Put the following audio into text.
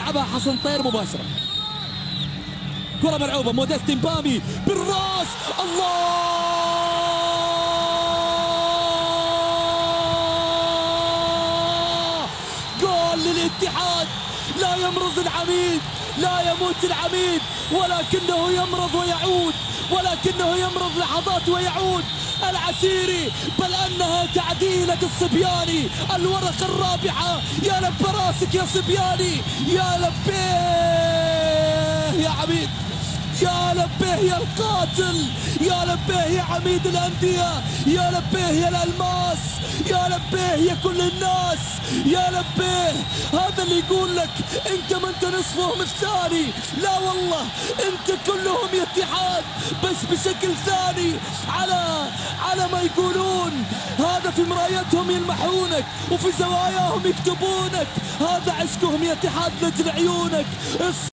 يلعبها حسن طير مباشرة. كرة ملعوبة، موديست مبامي بالراس، الله! جول للاتحاد. لا يمرض العميد، لا يموت العميد، ولكنه يمرض ويعود، ولكنه يمرض لحظات ويعود. العسيري، بل أنها تعديلة الصبياني، الورقة الرابعة. يا لب راسك يا صبياني، يا لبيه يا عميد، يا لبيه يا القاتل، يا لبيه يا عميد الأندية، يا لبيه يا الألماس، يا لبيه يا كل الناس، يا لبيه. هذا اللي يقول لك انت ما انت نصفهم الثاني، لا والله انت كلهم يا اتحاد، بس بشكل ثاني. على ما يقولون، هذا في مرايتهم يلمحونك وفي زواياهم يكتبونك، هذا عشقهم يا اتحاد لجل عيونك.